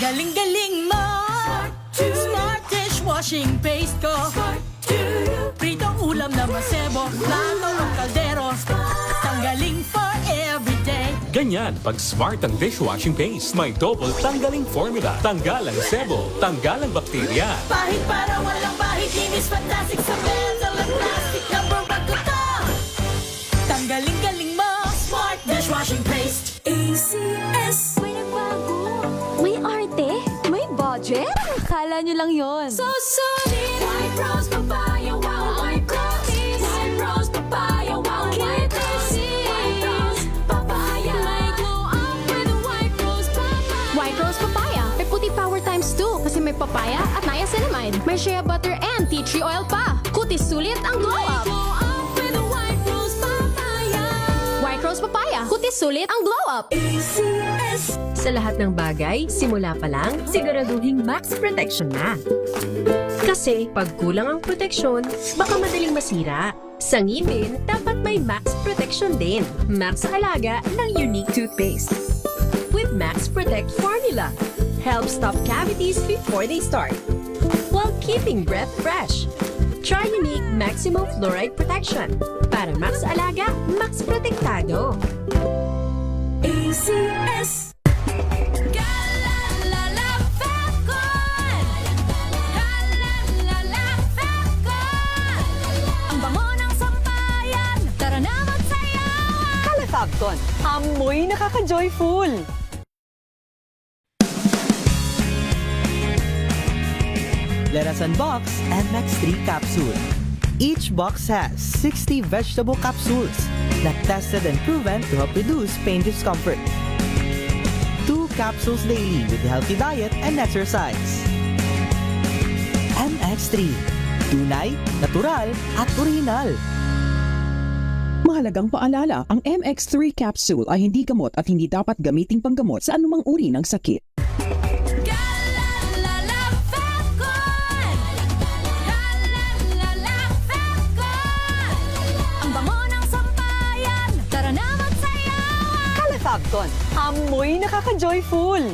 galing-galing mo. Smart dishwashing paste ko. Pritong ulam na masebo, plato o kaldero. Tanggaling for everyday. Ganyan pag smart ang dishwashing paste. May double tanggaling formula. Tanggal ang sebo, tanggal ang bakterya. Pahit para walang pahit, linis fantastic sa metal at plastic. Number one ko to. Tanggaling-galing mo. Smart dishwashing paste. ACS. May nagbago. May arte. May budget. Akala nyo lang yon. So solid. White rose papaya, wow, white rose. White rose papaya, wow, white rose. White rose papaya. May glow up with white rose papaya. White rose papaya. May puti power times 2 kasi may papaya at niacinamide. May shea butter and tea tree oil pa. Kutis sulit ang glow up. Glow up with a white rose papaya. White rose papaya. Kutis sulit ang glow up. ACS. Sa lahat ng bagay, simula pa lang, siguraduhing max protection na. Kasi pag kulang ang proteksyon, baka madaling masira. Sa ngipin, dapat may max protection din. Max Alaga ng Unique Toothpaste. With Max Protect Formula, helps stop cavities before they start, while keeping breath fresh. Try Unique Maximum Fluoride Protection. Para Max Alaga, Max Protektado. ACS. Galalala Falcon. Galalala Falcon. Ang bango ng sampayan. Tara na magsayawan. Calafabcon, amoy nakaka-joyful! Let us unbox MX3 capsule. Each box has 60 vegetable capsules that tested and proven to help reduce pain discomfort. 2 capsules daily with healthy diet and exercise. MX3. Tunay, natural, at original. Mahalagang paalala, ang MX3 capsule ay hindi gamot at hindi dapat gamiting panggamot sa anumang uri ng sakit. Galalala Falcon. Galalala Falcon. Ang bango ng sampayan. Tara na magsayawan. Calafabcon, amoy nakaka-joyful!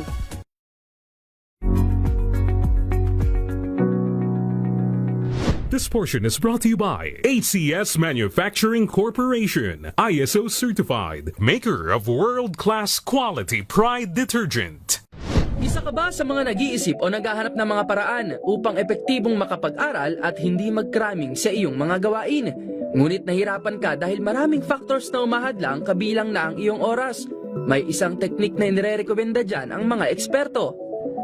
This portion is brought to you by ACS Manufacturing Corporation, ISO certified, maker of world-class quality Pride detergent. Isa ka ba sa mga nag-iisip o naghahanap ng mga paraan upang epektibong makapag-aral at hindi magkraming sa iyong mga gawain? Ngunit nahirapan ka dahil maraming factors na umahadlang kabilang na ang iyong oras. May isang teknik na inirekomenda dyan ang mga eksperto.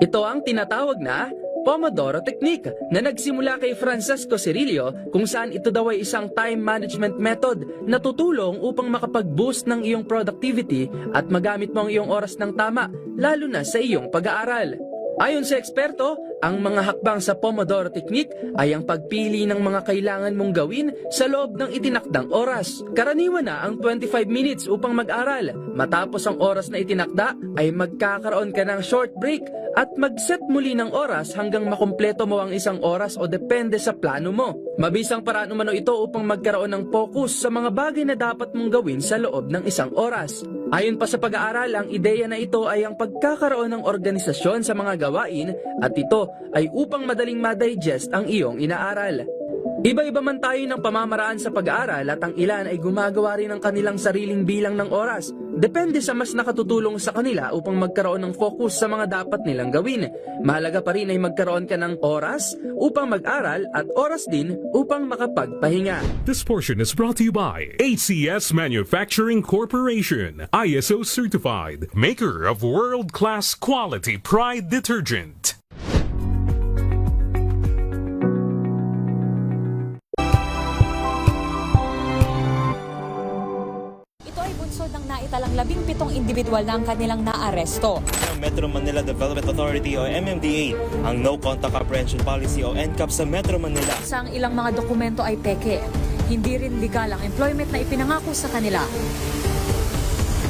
Ito ang tinatawag na Pomodoro Technique na nagsimula kay Francesco Cirillo, kung saan ito daw ay isang time management method na tutulong upang makapag-boost ng iyong productivity at magamit mo ang iyong oras ng tama, lalo na sa iyong pag-aaral. Ayon sa eksperto, ang mga hakbang sa Pomodoro Technique ay ang pagpili ng mga kailangan mong gawin sa loob ng itinakdang oras. Karaniwan na ang 25 minutes upang mag-aral. Matapos ang oras na itinakda, ay magkakaroon ka ng short break at mag-set muli ng oras hanggang makumpleto mo ang isang oras o depende sa plano mo. Mabisang paraan umano ito upang magkaroon ng focus sa mga bagay na dapat mong gawin sa loob ng isang oras. Ayon pa sa pag-aaral, ang ideya na ito ay ang pagkakaroon ng organisasyon sa mga gawain at ito ay upang madaling ma-digest ang iyong inaaral. Iba-iba man tayo ng pamamaraan sa pag-aaral at ang ilan ay gumagawa rin ng kanilang sariling bilang ng oras. Depende sa mas nakatutulong sa kanila upang magkaroon ng focus sa mga dapat nilang gawin. Mahalaga pa rin ay magkaroon ka ng oras upang mag-aral at oras din upang makapagpahinga. This portion is brought to you by ACS Manufacturing Corporation, ISO certified, maker of world-class quality Pride detergent. Ng naitalang 17 individual na ang kanilang naaresto. Ng Metro Manila Development Authority o MMDA ang No Contact Apprehension Policy o NCAP sa Metro Manila. Sa ilang mga dokumento ay peke. Hindi rin legal ang employment na ipinangako sa kanila.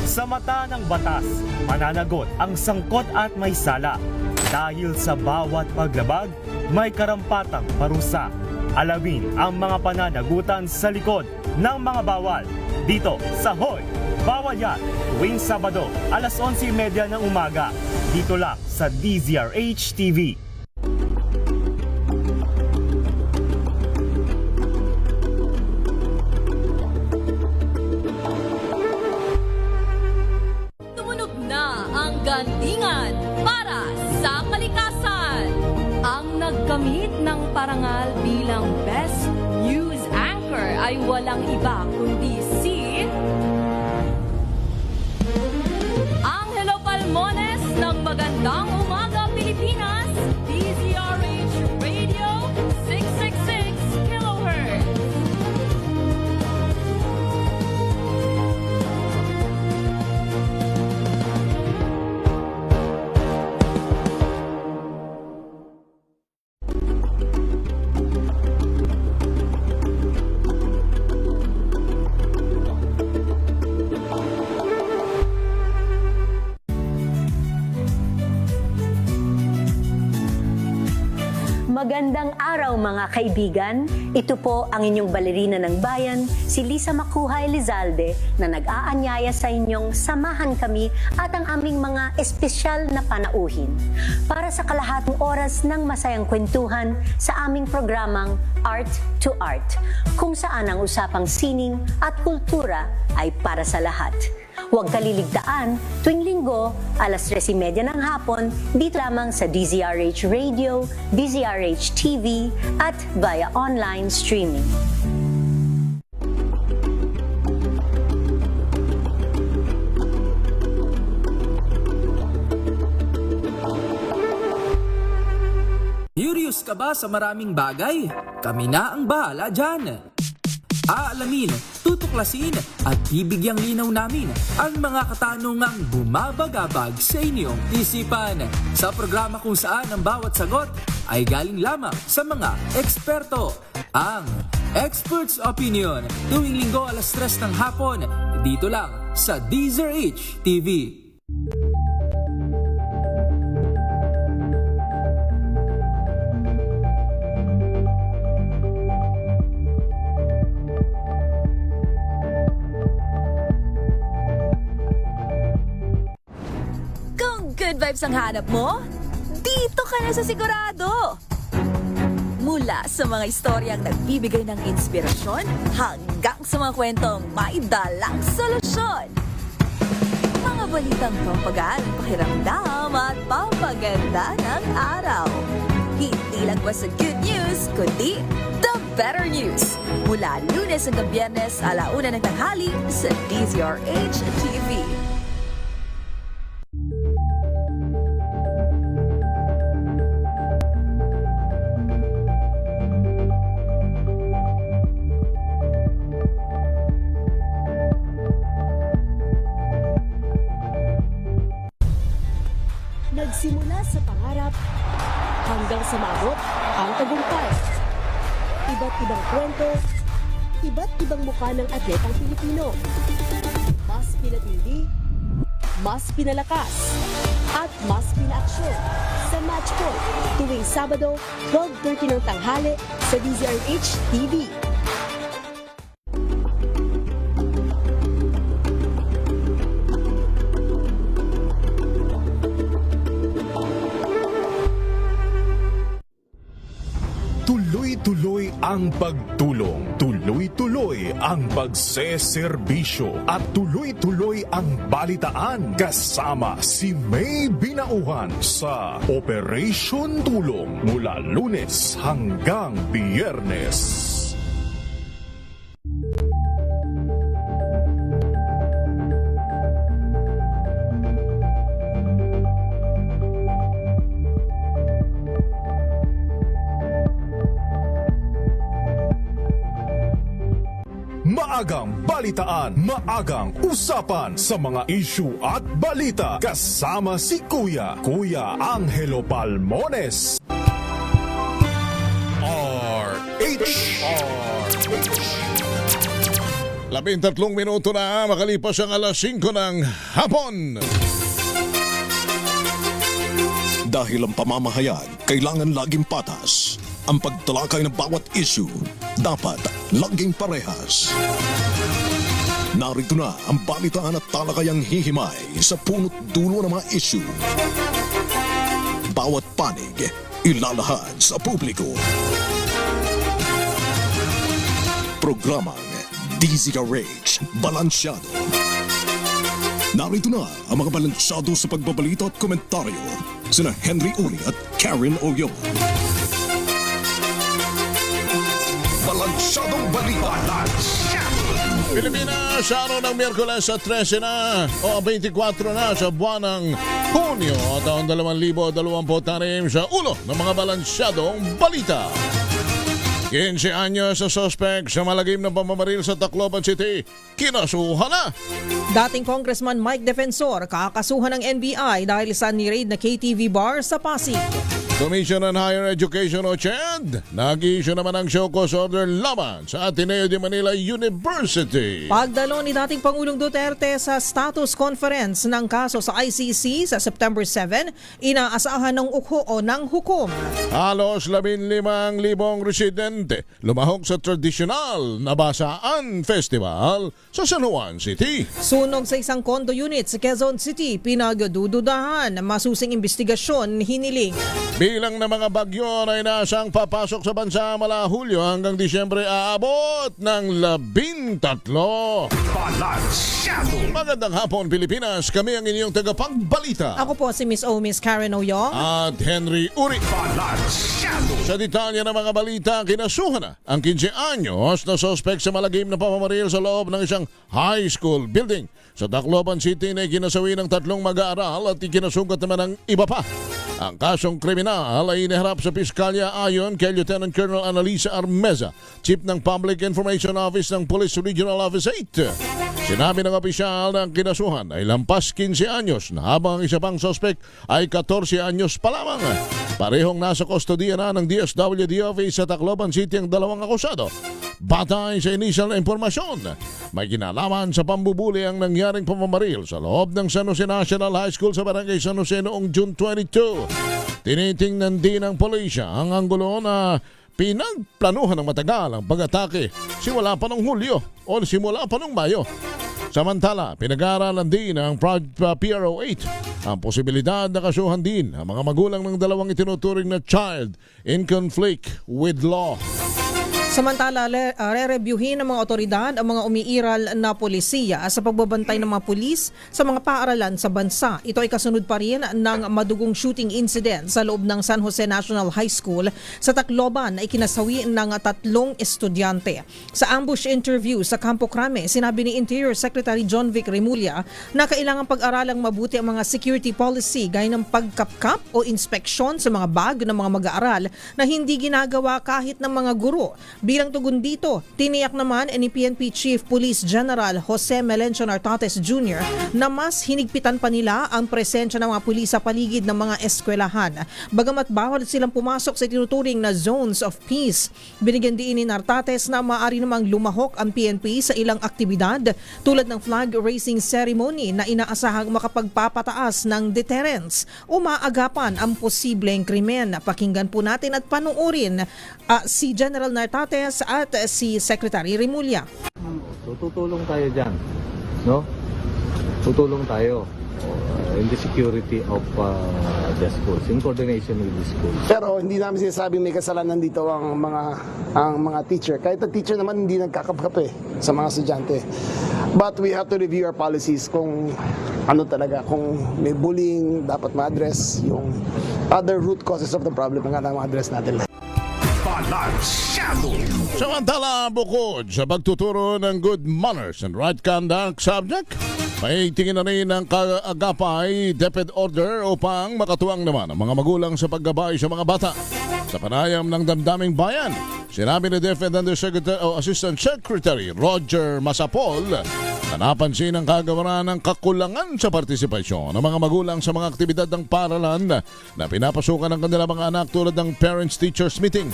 Sa mata ng batas, mananagot ang sangkot at may sala. Dahil sa bawat paglabag, may karampatang parusa. Alamin ang mga pananagutan sa likod ng mga bawal dito sa Hoy Bawal yan tuwing Sabado, alas 11:30 ng umaga. Dito lang sa DZRH TV. Tumunog na ang gandingan para sa kalikasan. Ang nagkamit ng parangal bilang Best News Anchor ay walang iba kundi si Angelo Palmones ng Magandang Umaga Pilipinas, DZRH Radio 666 kHz. Magandang araw mga kaibigan. Ito po ang inyong balerina ng bayan, si Lisa Makuhay Lizalde, na nag-aanyaya sa inyong samahan kami at ang aming mga espesyal na panauhin para sa kalahatang oras ng masayang kwentuhan sa aming programang Art to Art, kung saan ang usapang sining at kultura ay para sa lahat. Huwag kaliligtaan, tuwing linggo, alas 3:30 ng hapon, dito lamang sa DZRH Radio, DZRH TV, at via online streaming. Curious ka ba sa maraming bagay? Kami na ang bahala dyan. Aalamin, tutuklasin at bibigyang linaw namin ang mga katanungang bumabagabag sa inyong isipan sa programa kung saan ang bawat sagot ay galing lamang sa mga eksperto. Ang Expert's Opinion, tuwing linggo alas 3 ng hapon, dito lang sa DZRH TV. Good vibes ang hanap mo? Dito ka na sa sigurado! Mula sa mga istoryang nagbibigay ng inspirasyon hanggang sa mga kwentong may dalang solusyon. Mga balitang pampagaan ang pakiramdam at pampaganda ng araw. Hindi lang ba sa good news, kundi the better news. Mula Lunes hanggang Biyernes, 1:00 ng tanghali sa DZRH TV. Nagsimula sa pangarap hanggang sa maabot ang tagumpay. Iba't ibang kwento, iba't ibang mukha ng atletang Pilipino. Mas pinatindi, mas pinalakas, at mas pinaaksyon sa Match Point tuwing Sabado, 12:30 ng tanghali sa DZRH TV. Tuloy-tuloy ang pagtulong, tuloy-tuloy ang pagseserbisyo, at tuloy-tuloy ang balitaan kasama si May Binauhan sa Operation Tulong mula Lunes hanggang Biyernes. Maagang balitaan, maagang usapan sa mga issue at balita kasama si Kuya Angelo Palmones. RH. 13 minuto na makalipas ang alas 5 ng hapon. Dahil ang pamamahayag kailangan laging patas. Ang pagtalakay ng bawat issue dapat laging parehas. Narito na ang balitaan at talakayang hihimay sa punot dulo ng mga issue. Bawat panig, ilalahad sa publiko. Programang DZRH Balansyado. Narito na ang mga balansyado sa pagbabalita at komentaryo sina Henry Uri at Karen Oyong. Balansyadong Balita. Pilipinas, araw ng Miyerkules sa 13 na o 24 na sa buwan ng Hunyo taong 2026 sa ulo ng mga balansyadong balita. 15 anyos sa suspect sa malagim na pamamaril sa Tacloban City, kinasuhan na. Dating Congressman Mike Defensor kakasuhan ng NBI dahil sa ni-raid na KTV bar sa Pasig. Commission on Higher Education o CHED, nag-issue naman ng show cause order laban sa Ateneo de Manila University. Pagdalo ni dating Pangulong Duterte sa status conference ng kaso sa ICC sa September 7, inaasahan ng ukho o ng hukom. Halos 15,000 residente lumahok sa tradisyonal na Basaan Festival sa San Juan City. Sunog sa isang condo unit sa Quezon City, pinagdududahan masusing investigasyon hiniling. Bilang ng mga bagyo na inaasang papasok sa bansa mula Hulyo hanggang Disyembre aabot ng 13. Magandang hapon Pilipinas, kami ang inyong tagapagbalita. Ako po si Miss Miss Karen Oyong at Henry Uri. Sa detalye ng mga balita, kinasuhan na ang 15 anyos na suspect sa malagim na pamamaril sa loob ng isang high school building. Sa Tacloban City na ikinasawi ng 3 mag-aaral at ikinasugat naman ng iba pa. Ang kasong kriminal ay iniharap sa piskalya ayon kay Lieutenant Colonel Analisa Armeza, Chief ng Public Information Office ng Police Regional Office 8. Sinabi ng opisyal na ang kinasuhan ay lampas 15 anyos na habang ang isa pang suspect ay 14 anyos pa lamang. Parehong nasa kustodiya na ng DSWD Office sa Tacloban City ang dalawang akusado. Batay sa initial na impormasyon, may kinalaman sa pambubuli ang nangyaring pamamaril sa loob ng San Jose National High School sa Barangay San Jose noong June 22. Tinitingnan din ng pulisya ang anggulo na pinagplanuhan ng matagal ang pag-atake simula pa noong Hulyo o simula pa noong Mayo. Samantala, pinag-aaralan din ng PRO8 ang posibilidad na kasuhan din ang mga magulang ng dalawang itinuturing na child in conflict with law. Samantala, re-reviewin ng mga otoridad ang mga umiiral na polisiya sa pagbabantay ng mga pulis sa mga paaralan sa bansa. Ito ay kasunod pa rin ng madugong shooting incident sa loob ng San Jose National High School sa Tacloban na ikinasawi ng 3 estudyante. Sa ambush interview sa Campo Crame, sinabi ni Interior Secretary John Vic Remulla na kailangang pag-aralang mabuti ang mga security policy gaya ng pagkapkap o inspeksyon sa mga bag ng mga mag-aaral na hindi ginagawa kahit ng mga guro. Bilang tugon dito, tiniyak naman ni PNP Chief Police General Jose Melencio Nartates Jr. na mas hinigpitan pa nila ang presensya ng mga pulis sa paligid ng mga eskwelahan. Bagamat bawal silang pumasok sa tinuturing na zones of peace, binigyan din ni Nartates na maaari namang lumahok ang PNP sa ilang aktibidad tulad ng flag raising ceremony na inaasahang makapagpapataas ng deterrence o maagapan ang posibleng krimen. Pakinggan po natin at panuorin si General Nartates at si Secretary Remulla. So, tutulong tayo dyan, no? Tutulong tayo in the security of the schools, in coordination with the schools. Pero hindi namin sinasabing may kasalanan dito ang mga teacher. Kahit ang teacher naman hindi nagkakapkape sa mga estudyante. But we have to review our policies kung ano talaga, kung may bullying, dapat ma-address yung other root causes of the problem na ma-address natin. Samantala, bukod sa pagtuturo ng good manners and right conduct subject, may tingin na rin ng kaagapay DepEd order upang makatuwang naman ang mga magulang sa paggabay sa mga bata. Sa panayam ng damdaming bayan, sinabi ni DepEd Undersecretary o Assistant Secretary Roger Masapol na napansin ang kagawaran ng kakulangan sa partisipasyon ng mga magulang sa mga aktibidad ng paaralan na pinapasukan ng kanilang mga anak tulad ng Parents-Teachers Meeting.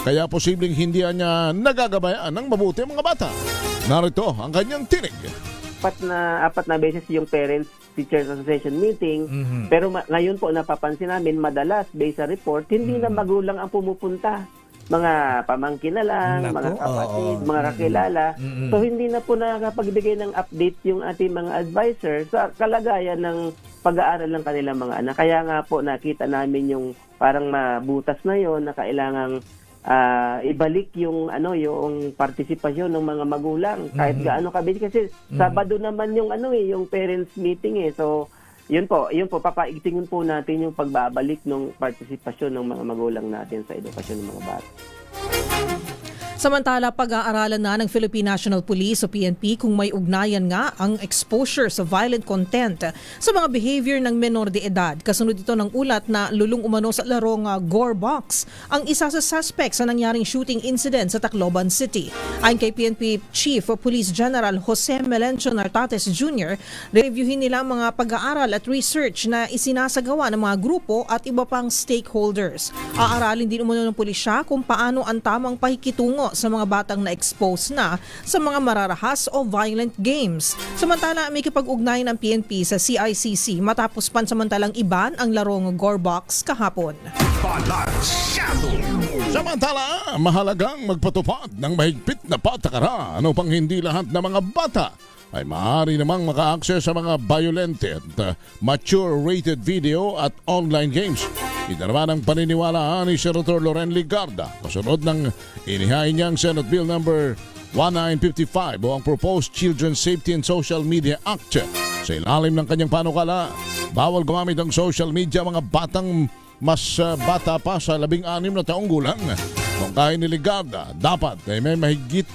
Kaya posibleng hindi niya nagagabayan ng mabuti ang mga bata. Narito ang kanyang tinig. Apat na beses yung Parents Teachers Association meeting, pero ngayon po napapansin namin madalas based sa report, hindi na magulang ang pumupunta. mga pamangkin na lang, Naku, mga kapatid, oo. mga kakilala. Mm-mm. So hindi na po nakakapagbigay ng update yung ating mga advisor sa kalagayan ng pag-aaral ng kanilang mga anak. Kaya nga po nakita namin yung parang mabutas na yon na kailangang ibalik yung yung partisipasyon ng mga magulang kahit gaano kabili kasi Sabado naman yung yung parents meeting So yun po papaigtingin po natin yung pagbabalik ng partisipasyon ng mga magulang natin sa edukasyon ng mga bata. Samantala, pag-aaralan na ng Philippine National Police o PNP kung may ugnayan nga ang exposure sa violent content sa mga behavior ng menor de edad. Kasunod ito ng ulat na lulong umano sa larong Gore Box ang isa sa suspect sa nangyaring shooting incident sa Tacloban City. Ayon kay PNP Chief of Police General Jose Melencio Nartates Jr., reviewin nila ang mga pag-aaral at research na isinasagawa ng mga grupo at iba pang stakeholders. Aaralin din umano ng pulisya kung paano ang tamang pakikitungo sa mga batang na-expose na sa mga mararahas o violent games. Samantala, may kipag-ugnayan ng PNP sa CICC matapos pansamantalang iban ang larong Gore Box kahapon. Samantala, mahalagang magpatupad ng mahigpit na patakaran upang hindi lahat ng mga bata ay maaari namang maka-access sa mga violente at mature rated video at online games. Ito naman ang paniniwalaan ni Senator Loren Ligarda kasunod ng inihain niyang Senate Bill number 1955 o ang Proposed Children's Safety and Social Media Act. Sa ilalim ng kanyang panukala, bawal gumamit ng social media mga batang mas bata pa sa 16 na taong gulang. Kung kaya ni Ligarda, dapat ay may mahigit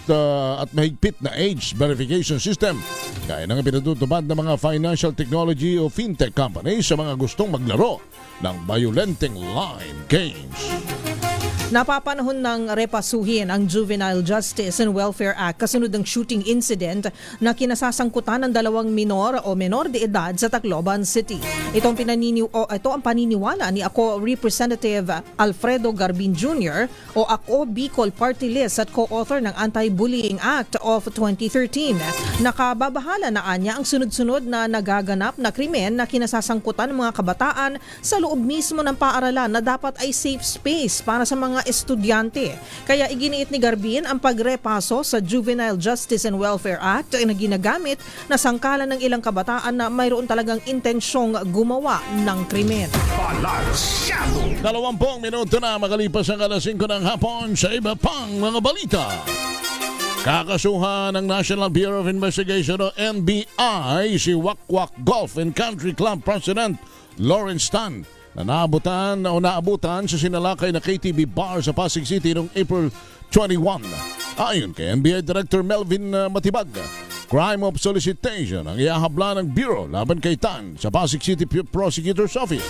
at mahigpit na age verification system kaya nang pinatutupad ng mga financial technology o fintech companies sa mga gustong maglaro ng violenteng line games. Napapanahon ng repasuhin ang Juvenile Justice and Welfare Act kasunod ng shooting incident na kinasasangkutan ng 2 minor o menor de edad sa Tacloban City. Ito ang paniniwala ni Ako Representative Alfredo Garbin Jr. o Ako Bicol Party List at co-author ng Anti-Bullying Act of 2013. Nakababahala na anya ang sunod-sunod na nagaganap na krimen na kinasasangkutan ng mga kabataan sa loob mismo ng paaralan na dapat ay safe space para sa mga estudyante. Kaya iginiit ni Garbin ang pagrepaso sa Juvenile Justice and Welfare Act na ginagamit na sangkalan ng ilang kabataan na mayroon talagang intensyong gumawa ng krimen. 20 minuto na makalipas ang alas 5 ng hapon sa iba pang mga balita. Kakasuhan ng National Bureau of Investigation o NBI si Wakwak Golf and Country Club President Lawrence Tan na naabutan sa sinalakay na KTV bar sa Pasig City noong April 21. Ayon kay NBI Director Melvin Matibag, crime of solicitation ang iahabla ng Bureau laban kay Tan sa Pasig City Prosecutor's Office.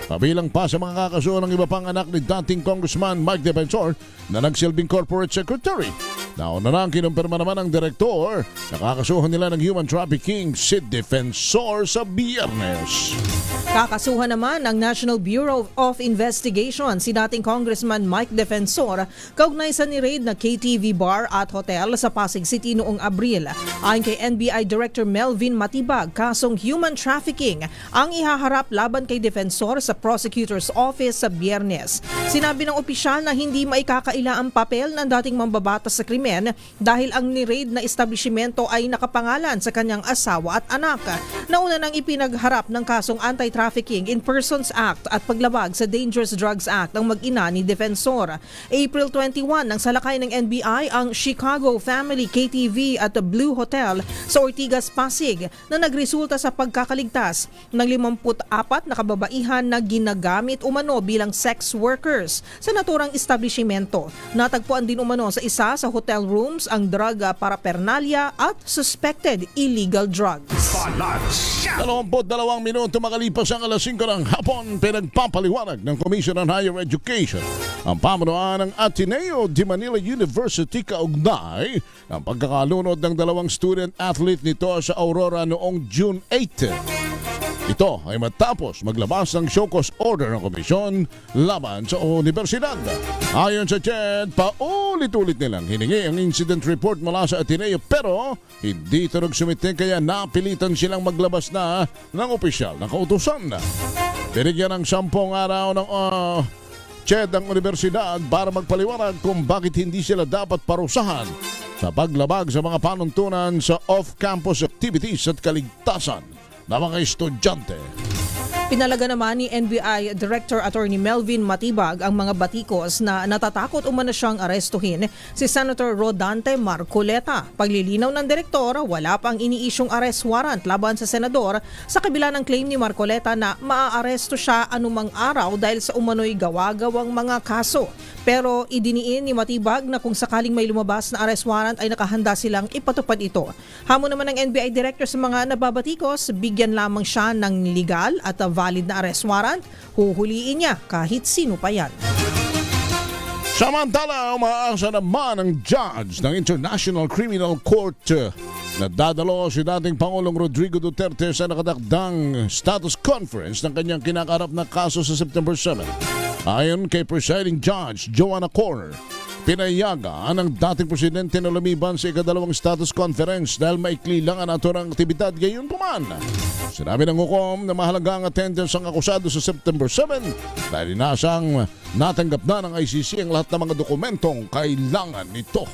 Kabilang pa sa mga kakasuhan ng iba pang anak ni dating Congressman Mike Defensor na nagsilbing corporate secretary. Nauna na ang kinumpirma naman ng direktor na kakasuhan nila ng human trafficking si Defensor sa Biyernes. Kakasuhan naman ng National Bureau of Investigation si dating Congressman Mike Defensor kaugnay sa ni-raid na KTV bar at hotel sa Pasig City noong Abril. Ayon kay NBI Director Melvin Matibag, kasong human trafficking ang ihaharap laban kay Defensor sa Prosecutor's Office sa Biyernes. Sinabi ng opisyal na hindi maikakaila ang papel ng dating mambabatas sa krimen dahil ang ni-raid na establishmento ay nakapangalan sa kanyang asawa at anak. Nauna nang ipinagharap ng kasong Anti-Trafficking in Persons Act at paglabag sa Dangerous Drugs Act ang mag-ina ni Defensor. April 21 nang salakay ng NBI ang Chicago Family KTV at the Blue Hotel sa Ortigas, Pasig na nagresulta sa pagkakaligtas ng 54 na kababaihan na ginagamit umano bilang sex workers sa naturang establishmento. Natagpuan din umano sa isa sa hotel rooms ang drug paraphernalia at suspected illegal drugs. 22 minuto makalipas ang alas 5 ng hapon, pinagpapaliwanag ng Commission on Higher Education ang pamunuan ng Ateneo de Manila University kaugnay ng pagkakalunod ng 2 student athlete nito sa Aurora noong June 8. Ito ay matapos maglabas ng show cause order ng komisyon laban sa universidad. Ayon sa CHED, paulit-ulit nilang hiningi ang incident report mula sa Ateneo pero hindi ito nagsumite kaya napilitan silang maglabas na ng opisyal na kautusan. Binigyan ng 10 araw ng CHED ang universidad para magpaliwanag kung bakit hindi sila dapat parusahan sa paglabag sa mga panuntunan sa off-campus activities at kaligtasan ng mga estudyante. Pinalaga naman ni NBI Director Attorney Melvin Matibag ang mga batikos na natatakot umano siyang arestuhin si Senator Rodante Marcoleta. Paglilinaw ng direktor, wala pang iniisyong arrest warrant laban sa senador sa kabila ng claim ni Marcoleta na maaaresto siya anumang araw dahil sa umano'y gawa-gawang mga kaso. Pero idiniin ni Matibag na kung sakaling may lumabas na arrest warrant ay nakahanda silang ipatupad ito. Hamon naman ng NBI Director sa mga nababatikos, bigyan lamang siya ng legal at valid na arrest warrant, huhuliin niya kahit sino pa yan. Samantala, umaasa naman ang judge ng International Criminal Court na dadalo si dating Pangulong Rodrigo Duterte sa nakadakdang status conference ng kanyang kinakarap na kaso sa September 7. Ayon kay presiding judge Joanna Corner, pinayagan ang dating presidente na lumiban sa ikadalawang status conference dahil maikli lang ang naturang aktibidad gayon puman. Sinabi ng hukom na mahalaga ang attendance ang akusado sa September 7 dahil inasang natanggap na ng ICC ang lahat ng mga dokumentong kailangan nito.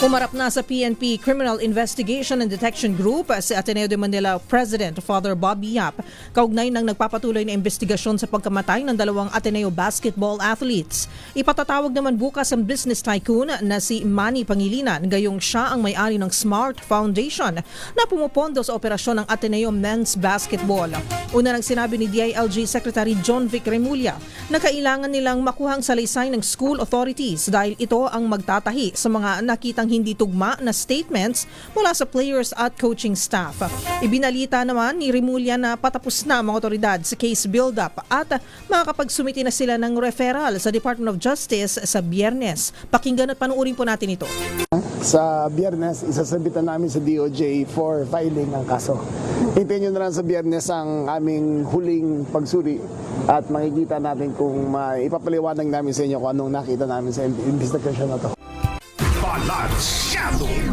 Humarap na sa PNP Criminal Investigation and Detection Group si Ateneo de Manila President Father Bobby Yap kaugnay ng nagpapatuloy na investigasyon sa pagkamatay ng dalawang Ateneo basketball athletes. Ipatatawag naman bukas ang business tycoon na si Manny Pangilinan, gayong siya ang may-ari ng Smart Foundation na pumupondo sa operasyon ng Ateneo Men's Basketball. Una nang sinabi ni DILG Secretary John Vic Remulla na kailangan nilang makuhang salaysay ng school authorities dahil ito ang magtatahi sa mga nakitang hindi tugma na statements mula sa players at coaching staff. Ibinalita naman ni Remulla na patapos na mga otoridad sa case build-up at makakapagsumiti na sila ng referral sa Department of Justice sa Biyernes. Pakinggan at panuurin po natin ito. Sa Biyernes, isasabitan namin sa DOJ for filing ng kaso. Hintayin nyo na lang sa Biyernes ang aming huling pagsuri at makikita natin kung ipapaliwanag namin sa inyo kung anong nakita namin sa investigation na to.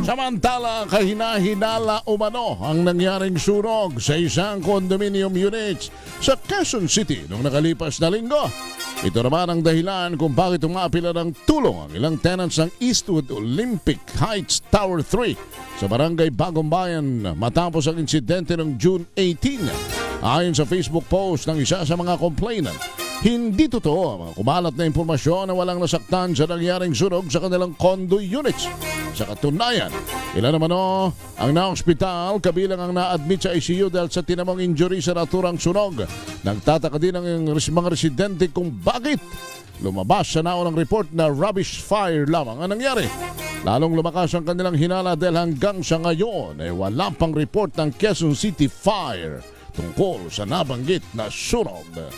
Samantala, kahina-hinala umano ang nangyaring sunog sa isang condominium units sa Quezon City noong nakalipas na linggo. Ito naman ang dahilan kung bakit umapila ng tulong ang ilang tenants ng Eastwood Olympic Heights Tower 3 sa barangay Bagong Bayan matapos ang insidente noong June 18. Ayon sa Facebook post ng isa sa mga complainant, hindi totoo ang mga kumalat na impormasyon na walang nasaktan sa nangyaring sunog sa kanilang condo units. Sa katunayan, ilan naman ang na-hospital kabilang ang na-admit sa ICU dahil sa tinamong injury sa naturang sunog. Nagtataka din ang mga residente kung bakit lumabas sa naunang report na rubbish fire lamang ang nangyari. Lalong lumakas ang kanilang hinala dahil hanggang sa ngayon ay wala pang report ng Quezon City Fire tungkol sa nabanggit na sunog.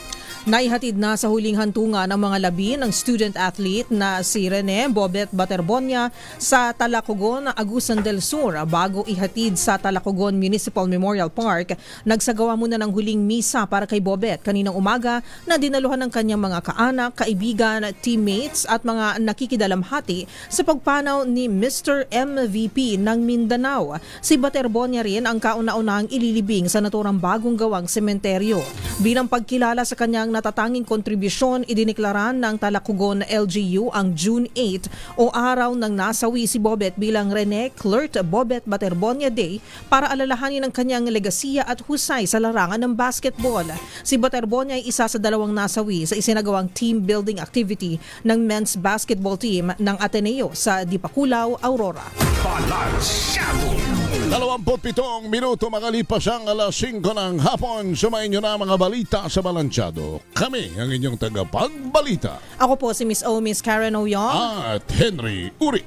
Naihatid na sa huling hantungan ng mga labi ng student athlete na si Rene Bobet Baterbonia sa Talacogon, Agusan del Sur. Bago ihatid sa Talacogon Municipal Memorial Park, nagsagawa muna ng huling misa para kay Bobet kaninang umaga na dinaluhan ng kanyang mga kaanak, kaibigan, teammates at mga nakikidalamhati sa pagpanaw ni Mr. MVP ng Mindanao. Si Baterbonia rin ang kauna-unahang ililibing sa naturang bagong gawang sementeryo. Bilang pagkilala sa kanyang natatanging kontribusyon, idiniklaran ng Talacogon LGU ang June 8 o araw ng nasawi si Bobet bilang Rene Clert Bobet Baterbonia Day para alalahanin ang kanyang legasiya at husay sa larangan ng basketball. Si Baterbonia ay isa sa dalawang nasawi sa isinagawang team building activity ng men's basketball team ng Ateneo sa Dipakulaw, Aurora. 27 minuto makalipas ang alas 5 ng hapon. Sumayin nyo na mga balita sa Balansyado. Kami ang inyong tagapagbalita. Ako po si Miss O, Miss Karen Oyong at Henry Uri.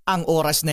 Ang oras na